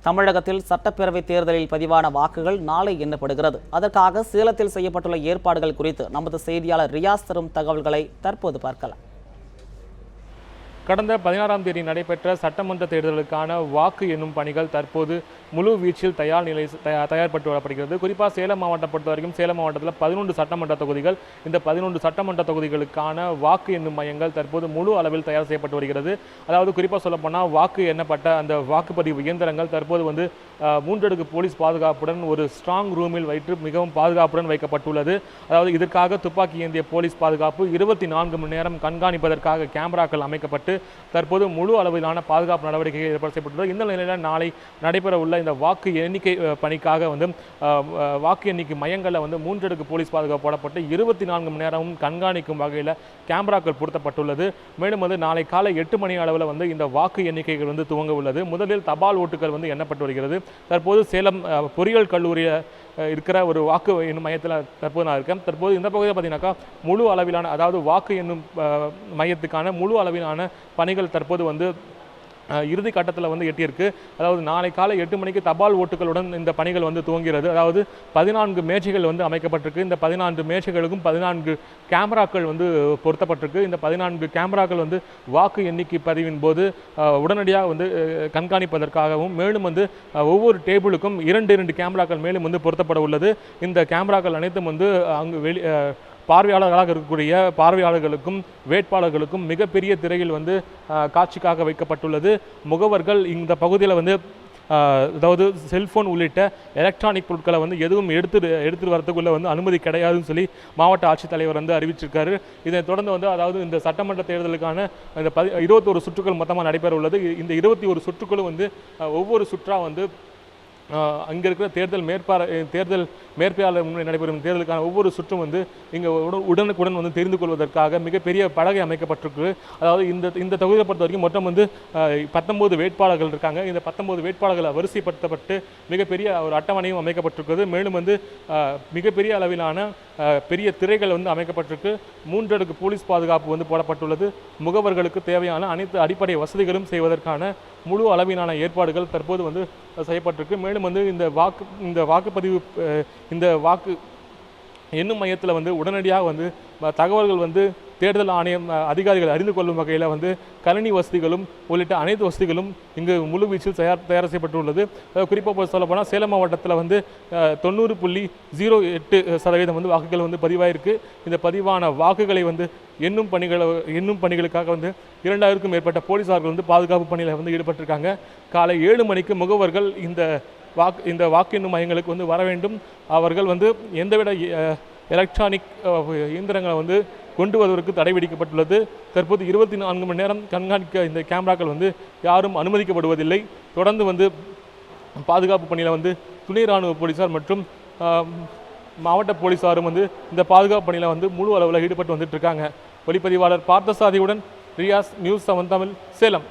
தமிழகத்தில் சட்டப்பேரவை தேர்தலில் பதிவான வாக்குகள் நாளை எண்ணப்படுகிறது. அதற்காக சேலத்தில் செய்யப்பட்டுள்ள ஏற்பாடுகள் குறித்து நமது செய்தியாளர் ரியாஸ் தரும் தகவல்களை தற்போது பார்க்கலாம். கடந்த 16ஆம் தேதி நடைபெற்ற சட்டமன்ற தேர்தலுக்கான வாக்கு எண்ணும் பணிகள் தற்போது முழு வீச்சில் தயார்பட்டு வரப்படுகிறது. குறிப்பாக சேலம் மாவட்டம் பொறுத்த வரைக்கும் சேலம் மாவட்டத்தில் 11 சட்டமன்ற தொகுதிகள். இந்த 11 சட்டமன்ற தொகுதிகளுக்கான வாக்கு எண்ணும் மையங்கள் தற்போது முழு அளவில் தயார் செய்யப்பட்டு வருகிறது. அதாவது குறிப்பாக சொல்லப்போனால் வாக்கு எண்ணப்பட்ட அந்த வாக்குப்பதிவு இயந்திரங்கள் தற்போது 3 அடுக்கு போலீஸ் பாதுகாப்புடன் ஒரு ஸ்ட்ராங் ரூமில் வைத்து மிகவும் பாதுகாப்புடன் வைக்கப்பட்டுள்ளது. அதாவது இதற்காக துப்பாக்கி ஏந்திய போலீஸ் பாதுகாப்பு 24 மணி நேரம் கண்காணிப்பதற்காக கேமராக்கள் அமைக்கப்பட்டு தற்போது முழு அளவிலான பாதுகாப்பு நடவடிக்கைகள் ஏற்பாடு செய்யப்பட்டுள்ளது. இந்த நிலையில் நாளை நடைபெற உள்ள இந்த வாக்கு எண்ணிக்கை பணிக்காக வாக்கு எண்ணிக்கை மையங்களில் 3 அடுக்கு போலீஸ் பாதுகாப்பு போடப்பட்டு 24 மணி நேரமும் கண்காணிக்கும் வகையில் கேமராக்கள் பொருத்தப்பட்டுள்ளது. மேலும் நாளை காலை 8 மணி அளவில் இந்த வாக்கு எண்ணிக்கைகள் துவங்க உள்ளது. முதலில் தபால் ஓட்டுகள் எண்ணப்பட்டு வருகிறது. தற்போது சேலம் பொறியியல் கல்லூரியில் இருக்கிற ஒரு வாக்கு எண்ணும் மையத்தில் தற்போது நான் இருக்கேன். தற்போது இந்த பகுதியில் பார்த்தீங்கன்னாக்கா முழு அளவிலான அதாவது வாக்கு எண்ணும் மையத்துக்கான முழு அளவிலான பணிகள் தற்போது இறுதி கட்டத்தில் எட்டியிருக்கு. அதாவது நாளை காலை 8 மணிக்கு தபால் ஓட்டுகளுடன் இந்த பணிகள் துவங்கிறது. அதாவது 14 மேஜைகள் அமைக்கப்பட்டிருக்கு. இந்த 14 மேஜைகளுக்கும் 14 கேமராக்கள் பொருத்தப்பட்டிருக்கு. இந்த 14 கேமராக்கள் வாக்கு எண்ணிக்கை பதிவின் போது உடனடியாக கண்காணிப்பதற்காகவும் மேலும் ஒவ்வொரு டேபிளுக்கும் 2 கேமராக்கள் மேலும் பொருத்தப்பட உள்ளது. இந்த கேமராக்கள் அனைத்தும் அங்கு பார்வையாளர்களாக இருக்கக்கூடிய பார்வையாளர்களுக்கும் வேட்பாளர்களுக்கும் மிகப்பெரிய திரையில் காட்சிக்காக வைக்கப்பட்டுள்ளது. முகவர்கள் இந்த பகுதியில் அதாவது செல்போன் உள்ளிட்ட எலக்ட்ரானிக் பொருட்களை எதுவும் எடுத்துட்டு வரதுக்குள்ள அனுமதி கிடையாதுன்னு சொல்லி மாவட்ட ஆட்சித்தலைவர் அறிவிச்சிருக்காரு. இதை தொடர்ந்து அதாவது இந்த சட்டமன்ற தேர்தலுக்கான இந்த 21 சுற்றுகள் மொத்தமாக நடைபெற உள்ளது. இந்த 21 சுற்றுக்களும் ஒவ்வொரு சுற்றா அங்கே இருக்கிற தேர்தல் மேற்பார்வையாளர் முன்னே நடைபெறும் தேர்தலுக்கான ஒவ்வொரு சுற்றும் இங்கே உடனுக்குடன் தெரிந்து கொள்வதற்காக மிகப்பெரிய பலகை அமைக்கப்பட்டிருக்கு. அதாவது இந்த தொகுதியை பொறுத்த வரைக்கும் மொத்தம் 19 வேட்பாளர்கள் இருக்காங்க. இந்த 19 வேட்பாளர்கள் வரிசைப்படுத்தப்பட்டு மிகப்பெரிய ஒரு அட்டவணையும் அமைக்கப்பட்டிருக்கிறது. மேலும் மிகப்பெரிய அளவிலான பெரிய திரைகள் அமைக்கப்பட்டிருக்கு. 3 அடுக்கு போலீஸ் பாதுகாப்பு போடப்பட்டுள்ளது. முகவர்களுக்கு தேவையான அனைத்து அடிப்படை வசதிகளும் செய்வதற்கான முழு அளவிலான ஏற்பாடுகள் தற்போது செய்யப்பட்டிருக்கு. மேலும் இந்த வாக்குப்பதிவு இந்த வாக்கு எண்ணும் மையத்தில் உடனடியாக தகவல்கள் தேர்தல் ஆணையம் அதிகாரிகள் அறிந்து கொள்ளும் வகையில் கணினி வசதிகளும் உள்ளிட்ட அனைத்து வசதிகளும் இங்கு முழு வீச்சில் தயார் செய்யப்பட்டுள்ளது. குறிப்பாக சொல்லப்போனால் சேலம் மாவட்டத்தில் 90.08% வாக்குகள் பதிவாயிருக்கு. இந்த பதிவான வாக்குகளை எண்ணும் பணிகளுக்காக 2000க்கும் மேற்பட்ட போலீசார்கள் பாதுகாப்பு பணியில் ஈடுபட்டிருக்காங்க. காலை 7 மணிக்கு முகவர்கள் இந்த வாக்கு எண்ணும் மையங்களுக்கு வர வேண்டும். அவர்கள் எந்தவித எலக்ட்ரானிக் இயந்திரங்களை கொண்டு வருவதற்கு தடை விதிக்கப்பட்டுள்ளது. தற்போது 24 மணி நேரம் கண்காணிக்க இந்த கேமராக்கள் யாரும் அனுமதிக்கப்படுவதில்லை. தொடர்ந்து பாதுகாப்பு பணியில் துணை இராணுவ போலீசார் மற்றும் மாவட்ட போலீசாரும் இந்த பாதுகாப்பு பணியில் முழு அளவில் ஈடுபட்டு வந்துட்டுருக்காங்க. ஒளிப்பதிவாளர் பார்த்தசாதியுடன் ரியாஸ், நியூஸ் 7 தமிழ், சேலம்.